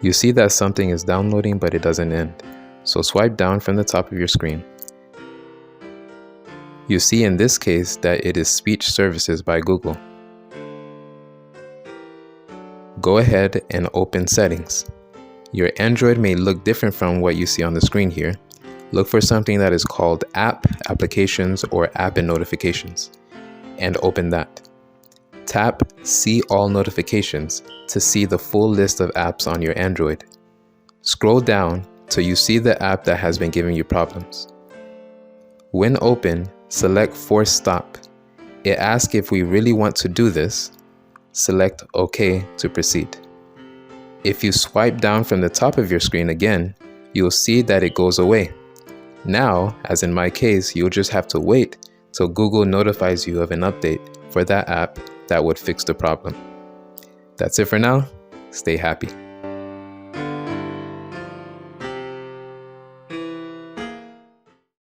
You see that something is downloading but it doesn't end, so swipe down from the top of your screen. You see in this case that it is Speech Services by Google. Go ahead and open Settings. Your Android may look different from what you see on the screen here. Look for something that is called App, Applications, or App and Notifications, and open that. Tap See All Notifications to see the full list of apps on your Android. Scroll down till you see the app that has been giving you problems. When open, select Force Stop. It asks if we really want to do this. Select OK to proceed. If you swipe down from the top of your screen again, you'll see that it goes away. Now, as in my case, you'll just have to wait till Google notifies you of an update for that app that would fix the problem. That's it for now. Stay happy.